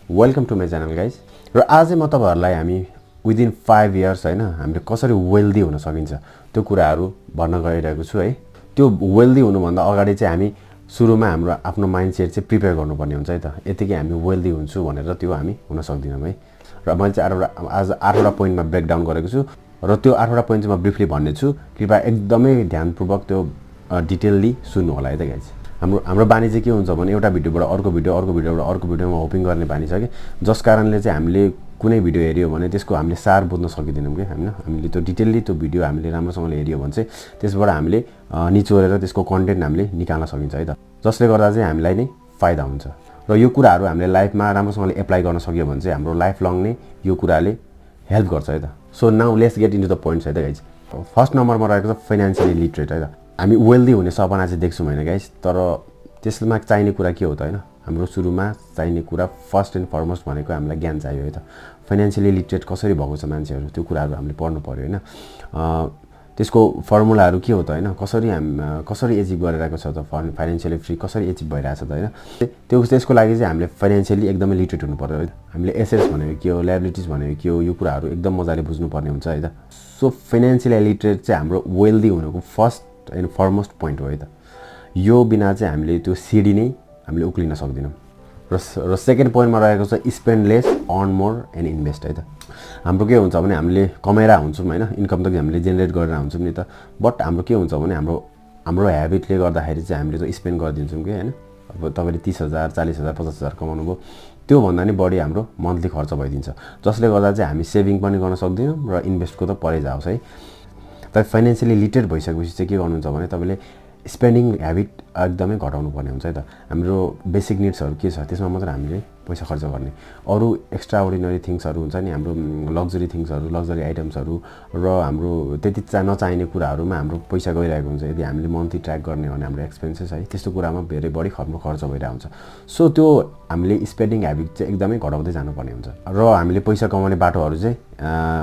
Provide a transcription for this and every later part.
Welcome to my channel guys. र आज म तपाईहरुलाई हामी विदिन 5 इयर्स हैन हामीले कसरी वेल्दी हुन सकिन्छ त्यो कुराहरु भन्न गइरहेको छु है। त्यो वेल्दी हुनु भन्दा अगाडि चाहिँ हामी सुरुमा हाम्रो आफ्नो माइन्डसेट चाहिँ प्रिपेयर गर्नुपर्ने हुन्छ है त। यतिकै हामी वेल्दी हुन्छु भनेर त्यो हामी हुन सक्दिनौं है। र मैले चाहिँ आज 8वटा पोइन्टमा ब्रेक डाउन गरेको छु र त्यो 8वटा पोइन्ट चाहिँ म ब्रिफली भन्ने छु। कृपया एकदमै ध्यानपूर्वक त्यो डिटेलली सुन्नु होला है त गाइज। हाम्रो बानी चाहिँ के हुन्छ भने एउटा भिडियोबाट अर्को भिडियोबाट अर्को भिडियोमा होपिङ गर्ने बानी छ कि, जस कारणले चाहिँ हामीले कुनै भिडियो हेर्यो भने त्यसको हामीले सार बुझ्न सकिदैनौं के हैन। हामीले त्यो डिटेलली त्यो भिडियो हामीले राम्रोसँगले हेर्यो भने चाहिँ त्यसबाट हामीले निचोरेर त्यसको कन्टेन्ट हामीले निकाल्न सकिन्छ है त, जसले गर्दा चाहिँ हामीलाई नै फाइदा हुन्छ। र यो कुराहरु हामीले लाइफमा राम्रोसँगले एप्लाई गर्न सक्यो भने चाहिँ हाम्रो लाइफ लङ नै यो कुराले हेल्प गर्छ है त। So now let's get into the points है त गाइज। फर्स्ट नम्बरमा रहेको छ फाइनान्शियली लिटरेट है त। हामी वेल्दी हुने सपना चाहिँ देख्छौं हैन गाइज, तर त्यसमा चाहिने कुरा के हो त हैन। हाम्रो सुरुमा चाहिने कुरा फर्स्ट एन्ड फरमोस्ट भनेको हामीलाई ज्ञान चाहियो है त। फाइनान्शियली लिटरेट कसरी भएको छ मान्छेहरु त्यो कुराहरु हामीले पढ्नु पर्यो हैन। त्यसको फर्मुलाहरु के हो त हैन, कसरी एचिभ गरिरहेको छ त, फाइनान्शियली फ्री कसरी एचिभ भइरहेछ त हैन। त्यसको लागि चाहिँ हामीले फाइनान्शियली एकदमै लिटरेट हुनु पर्यो है। हामीले एसेट्स भनेको के हो, लायबिलिटीज भनेको के हो, यो कुराहरु एकदम मजाले बुझ्नु पर्ने हुन्छ है त। सो फाइनान्शियली लिटरेट चाहिँ हाम्रो वेल्दी हुनुको फर्स्ट एन्ड फरमोस्ट पोइन्ट हो है त। यो बिना चाहिँ हामीले त्यो सिडी नै हामीले उक्लिन सक्दैनौं। र सेकेन्ड पोइन्टमा रहेको छ spend lace earn more and invest है त। हाम्रो के हुन्छ भने हामीले कमाइरा हुन्छौं हैन, इन्कम त हामीले जेनेरेट गरेर हुन्छौं नि त, बट हाम्रो के हुन्छ भने हाम्रो ह्याबिटले गर्दाखेरि चाहिँ हामीले त स्पेन्ड गरिदिन्छौं के हैन। अब तपाईले 30,000 40,000 50,000 कमाउनु भो, त्यो भन्दा नि बढी हाम्रो मन्थली खर्च भइदिन्छ, जसले गर्दा चाहिँ हामी सेभिङ पनि गर्न सक्दैनौं र इन्भेस्टको त परै जाओस् है। तर फाइनान्शियली लिटरेट भइसकेपछि चाहिँ के गर्नुहुन्छ भने तपाईले स्पेन्डिङ ह्याबिट एकदमै घटाउनु पर्ने हुन्छ है त। हाम्रो बेसिक निड्सहरु के छ त्यसमा मात्र हामीले पैसा खर्च गर्ने, अरु एक्स्ट्रा अर्डिनरी थिंग्सहरु हुन्छ नि, हाम्रो लग्जरी थिंग्सहरु, लग्जरी आइटम्सहरु र हाम्रो त्यति नचाहिने कुराहरुमा हाम्रो पैसा गइरहेको हुन्छ। यदि हामीले मन्थली ट्र्याक गर्ने हो भने हाम्रो एक्सपेन्सेस है त्यस्तो कुरामा धेरै बढी खर्च भइरहेको हुन्छ। सो त्यो हामीले स्पेन्डिङ ह्याबिट चाहिँ एकदमै घटाउँदै जानुपर्ने हुन्छ। र हामीले पैसा कमाउने बाटोहरु चाहिँ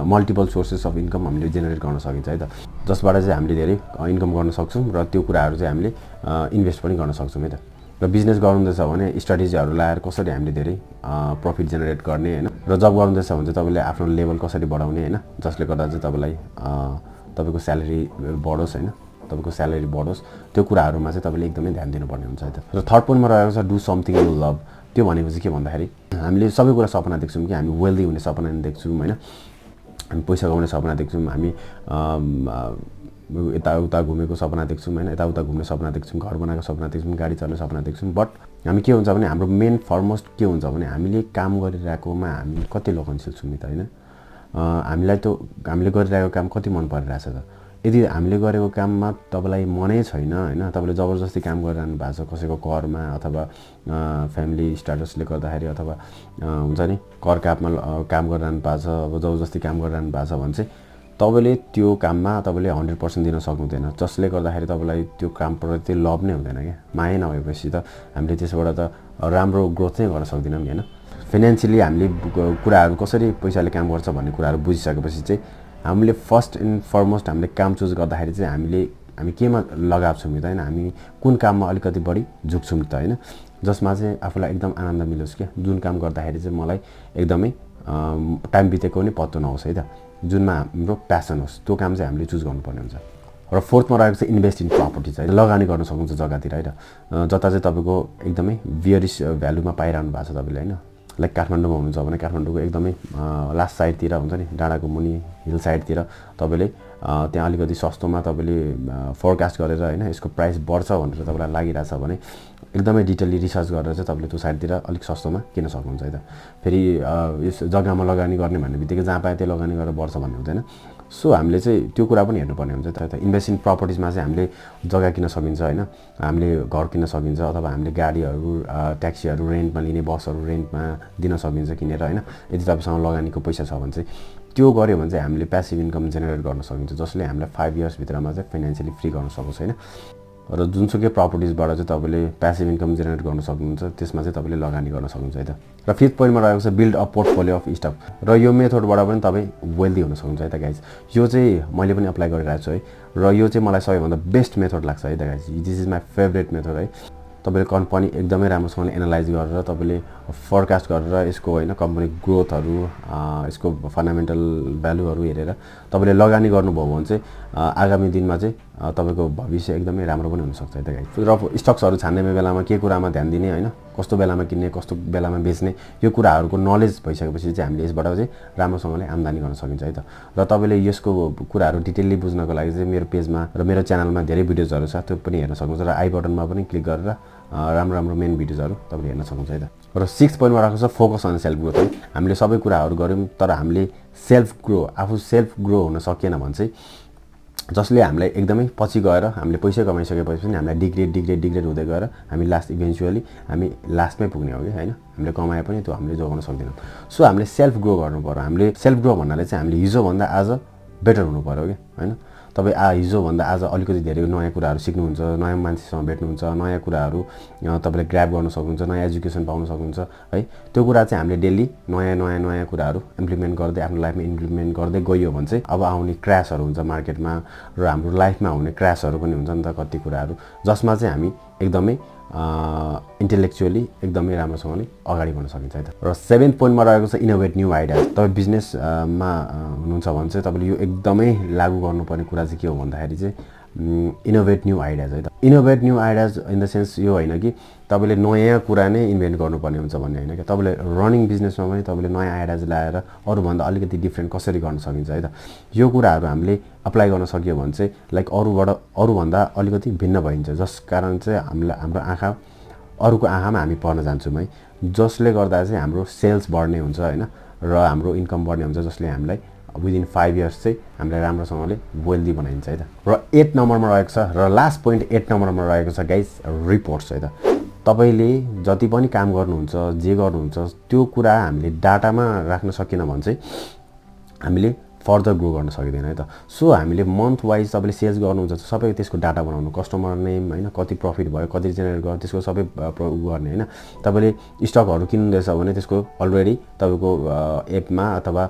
मल्टिपल सोर्सेस अफ इन्कम हामीले जेनेरेट गर्न सकिन्छ है त, जसबाट चाहिँ हामीले धेरै इन्कम गर्न सक्छौं र त्यो कुराहरु चाहिँ हामीले इन्भेस्ट पनि गर्न सक्छौं है त। र बिजनेस गर्नुहुँदैछ भने स्ट्र्याटेजीहरु लाएर कसरी हामीले धेरै प्रफिट जेनेरेट गर्ने हैन, र जब गर्नुहुँदैछ भने चाहिँ तपाईले आफ्नो लेभल कसरी बढाउने हैन, जसले गर्दा चाहिँ तपाईलाई तपाईको स्यालेरी बढोस् हैन, तपाईको स्यालेरी बढोस्, त्यो कुराहरुमा चाहिँ तपाईले एकदमै ध्यान दिनुपर्ने हुन्छ है त। र थर्ड पोइन्टमा रहेको छ डु समथिङ यु लभ। त्यो भनेको चाहिँ के भन्दाखेरि हामीले सबै कुरा सपना देख्छौं कि हामी वेल्दी हुने सपना देख्छौं हैन, हामी पैसा कमाउने सपना देख्छौं, हामी यताउता घुमेको सपना देख्छौं हैन, यताउता घुम्ने सपना देख्छौं, घर बनाएको सपना देख्छौं, गाडी चलाउने सपना देख्छौं, बट हामी के हुन्छ भने हाम्रो मेन फरमोस्ट के हुन्छ भने हामीले काम गरिरहेकोमा हामी कति लगनशील छौं नि त हैन। हामीले गरिरहेको काम कति मन परिरहेछ त। यदि हामीले गरेको काममा तपाईलाई मनै छैन हैन, तपाईले जबरजस्ती काम गरिरहनु भएको छ कसैको करमा अथवा फ्यामिली स्ट्याटसले गर्दाखेरि अथवा हुन्छ नि कर कापमा काम गरिरहनु भएको छ, अब जबरजस्ती काम गरिरहनु भएको छ भने चाहिँ तपाईले त्यो काममा तपाईले 100% दिन सक्नुहुँदैन, जसले गर्दाखेरि तपाईलाई त्यो कामप्रति लभ नै हुँदैन के। माया नभएपछि त हामीले त्यसबाट त राम्रो ग्रोथ नै गर्न सक्दैनौं नि हैन। फाइनान्शियली हामीले कुराहरु कसरी पैसाले काम गर्छ भन्ने कुराहरु बुझिसकेपछि चाहिँ हामीले फर्स्ट एन्ड फरमोस्ट हामीले काम चुज गर्दाखेरि चाहिँ हामी केमा लगाव छौं त हैन, हामी कुन काममा अलिकति बढी झुक्छौं त हैन, जसमा चाहिँ आफुलाई एकदम आनन्द मिलोस् के, जुन काम गर्दाखेरि चाहिँ मलाई एकदमै टाइम बितेको नि पत्तो नहोस् है त, जुनमा हाम्रो प्यासन होस्, त्यो काम चाहिँ हामीले चुज गर्नुपर्ने हुन्छ। र फोर्थमा रहेको चाहिँ इन्भेस्ट इन प्रपर्टी चाहिँ लगानी गर्न सक्नुहुन्छ जग्गातिर है त, जता चाहिँ तपाईको एकदमै बियरिश भ्यालुमा पाइरहनु भएको छ तपाईले हैन। लाइक काठमाडौँमा हुनुहुन्छ भने काठमाडौँको एकदमै लास्ट साइडतिर हुन्छ नि, डाँडाको मुनि हिल साइडतिर तपाईले त्यहाँ अलिकति सस्तोमा तपाईले फोरकास्ट गरेर हैन यसको प्राइस बढ्छ भनेर तपाईलाई लागिरहेछ भने एकदमै डिटेलली रिसर्च गरेर चाहिँ तपाईले त्यो साइडतिर अलिक सस्तोमा किन्न सक्नुहुन्छ है त। फेरि यस जग्गामा लगानी गर्ने भन्ने बित्तिकै जहाँ पाए त्यही लगानी गरेर बढ्छ भन्ने हुँदैन। सो हामीले चाहिँ त्यो कुरा पनि हेर्नुपर्ने हुन्छ त। इन्भेस्ट इन प्रपर्टिजमा चाहिँ हामीले जग्गा किन्न सकिन्छ हैन, हामीले घर किन्न सकिन्छ, अथवा हामीले गाडीहरु ट्याक्सीहरु रेन्टमा लिने, बसहरु रेन्टमा दिन सकिन्छ किनेर हैन। यदि तपाईसँग लगानीको पैसा छ भने चाहिँ त्यो गर्यो भने चाहिँ हामीले प्यासिभ इन्कम जेनेरेट गर्न सकिन्छ, जसले हामीलाई 5 इयर्स भित्रमा चाहिँ फाइनान्शियली फ्री गर्न सकोस् हैन। र जुनसुकै प्रपर्टिजबाट चाहिँ तपाईले प्यासिभ इन्कम जेनेरेट गर्न सक्नुहुन्छ, त्यसमा चाहिँ तपाईले लगानी गर्न सक्नुहुन्छ है त। र फिफ्थ पोइन्टमा रहेको छ build a portfolio of stock. र यो मेथडबाट पनि तपाई वेल्दी हुन सक्नुहुन्छ है त गाइज। यो चाहिँ मैले पनि अप्लाई गरिरहेको छु है, र यो चाहिँ मलाई सबैभन्दा बेस्ट मेथड लाग्छ है त guys. This is my favourite method है। तपाईले कम्पनी एकदमै राम्रोसँगले एनालाइज गरेर तपाईले फोरकास्ट गरेर यसको होइन कम्पनी ग्रोथहरू यसको फन्डामेन्टल भ्यालुहरू हेरेर तपाईँले लगानी गर्नुभयो भने चाहिँ आगामी दिनमा चाहिँ तपाईँको भविष्य एकदमै राम्रो पनि हुनसक्छ है त गाइस। र स्टक्सहरू छान्ने बेलामा के कुरामा ध्यान दिने होइन, कस्तो बेलामा किन्ने कस्तो बेलामा बेच्ने, यो कुराहरूको नलेज भइसकेपछि चाहिँ हामीले यसबाट चाहिँ राम्रोसँगले आम्दानी गर्न सकिन्छ है त। र तपाईँले यसको कुराहरू डिटेलली बुझ्नको लागि चाहिँ मेरो पेजमा र मेरो च्यानलमा धेरै भिडियोजहरू छ, त्यो पनि हेर्न सक्नुहुन्छ। र आई बटनमा पनि क्लिक गरेर राम्रो राम्रो मेन भिडियोजहरू तपाईँले हेर्न सक्नुहुन्छ है त। र 6 पोइन्टमा राखेको छ फोकस अन सेल्फ ग्रोथ है। हामीले सबै कुराहरू गऱ्यौँ तर हामीले आफू सेल्फ ग्रो हुन सकिएन भने चाहिँ जसले हामीलाई एकदमै पछि गएर हामीले पैसा कमाइसकेपछि पनि हामीलाई डिग्रेड हुँदै गएर हामी इभेन्चुअली हामी लास्टमै पुग्ने हो कि होइन, हामीले कमाए पनि त्यो हामीले जोगाउन सक्दैनौँ। सो हामीले सेल्फ ग्रो गर्नु पर्यो। हामीले सेल्फ ग्रो भन्नाले चाहिँ हामीले हिजोभन्दा आज बेटर हुनु पर्यो कि होइन। तपाईँ हिजोभन्दा आज अलिकति धेरै नयाँ कुराहरू सिक्नुहुन्छ, नयाँ मान्छेसँग भेट्नुहुन्छ, नयाँ कुराहरू तपाईँले ग्र्याब गर्न सक्नुहुन्छ, नयाँ एजुकेसन पाउन सक्नुहुन्छ है। त्यो कुरा चाहिँ हामीले डेली नयाँ कुराहरू इम्प्लिमेन्ट गर्दै आफ्नो लाइफमा इम्प्लिमेन्ट गर्दै गइयो भने चाहिँ अब आउने क्र्यासहरू हुन्छ मार्केटमा र हाम्रो लाइफमा हुने क्र्यासहरू पनि हुन्छ नि त कति कुराहरू, जसमा चाहिँ हामी एकदमै इन्टेलेक्चुअली एकदमै राम्रोसँगले अगाडि बढ्न सकिन्छ है त। र 7th पोइन्टमा रहेको छ इनोभेट न्यू आइडियाज। तपाईँ बिजनेसमा हुनुहुन्छ भने चाहिँ तपाईँले यो एकदमै लागू गर्नुपर्ने कुरा चाहिँ के हो भन्दाखेरि चाहिँ इनोभेट न्यू आइडियाज है त। Innovate new ideas in the sense यो होइन कि तपाईँले नयाँ कुरा नै इन्भेन्ट गर्नुपर्ने हुन्छ भन्ने होइन क्या। तपाईँले रनिङ बिजनेसमा पनि तपाईँले नयाँ आइडियाज ल्याएर अरूभन्दा अलिकति डिफ्रेन्ट कसरी गर्न सकिन्छ है त, यो कुराहरू हामीले अप्लाई गर्न सकियो भने चाहिँ लाइक अरूभन्दा अलिकति भिन्न भइन्छ, जस कारण चाहिँ हाम्रो आँखा अरूको आँखामा हामी पर्न जान्छौँ है, जसले गर्दा चाहिँ हाम्रो सेल्स बढ्ने हुन्छ होइन र हाम्रो इन्कम बढ्ने हुन्छ, जसले हामीलाई विदिन 5 इयर्स चाहिँ हामीलाई राम्रोसँगले वेल्दी बनाइन्छ है त। र 8 नम्बरमा रहेको छ र लास्ट पोइन्ट 8 नम्बरमा रहेको छ गाइस रिपोर्ट्स है त। तपाईँले जति पनि काम गर्नुहुन्छ जे गर्नुहुन्छ त्यो कुरा हामीले डाटामा राख्न सकेन भने चाहिँ हामीले फर्दर ग्रो गर्न सकिँदैन है त। सो हामीले मन्थ वाइज तपाईँले सेल्स गर्नुहुन्छ सबै त्यसको डाटा बनाउनु, कस्टमर नेम होइन, कति प्रफिट भयो, कति जेनेरेट गर्यो, त्यसको सबै गर्ने होइन। तपाईँले स्टकहरू किन्नुहुँदैछ भने त्यसको अलरेडी तपाईँको एपमा अथवा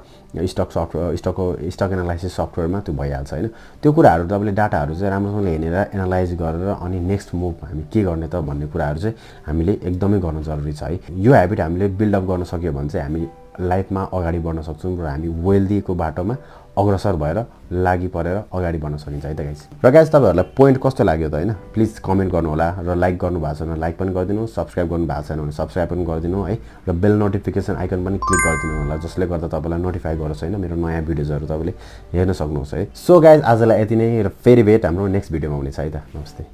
स्टक एनालाइसिस सफ्टवेयरमा त्यो भइहाल्छ होइन। त्यो कुराहरू तपाईँले डाटाहरू चाहिँ राम्रोसँगले हेरेर एनालाइज गरेर अनि नेक्स्ट मुभ हामी के गर्ने त भन्ने कुराहरू चाहिँ हामीले एकदमै गर्नु जरुरी छ है। यो ह्याबिट हामीले बिल्डअप गर्न सक्यो भने चाहिँ हामी लाइफमा अगाडि बढ्न सक्छौँ र हामी वेल्दीको बाटोमा अग्रसर भएर लागि परेर अगाडि बढ्न सकिन्छ है त गाइस। र गाइस तपाईँहरूलाई पोइन्ट कस्तो लाग्यो त होइन, प्लिज कमेन्ट गर्नु होला र लाइक गर्नु भएको छ भने लाइक पनि गरिदिनु, सब्सक्राइब गर्नु भएको छैन भने सब्सक्राइब पनि गरिदिनु है, र बेल नोटिफिकेसन आइकन पनि क्लिक गरिदिनु होला, जसले गर्दा तपाईँलाई नोटिफाई गरोस् होइन मेरो नयाँ भिडियोजहरू तपाईँले हेर्न सक्नुहोस् है। सो गाइस आजलाई यति नै, र फेरि भेट हाम्रो नेक्स्ट भिडियोमा हुनेछ है त। नमस्ते।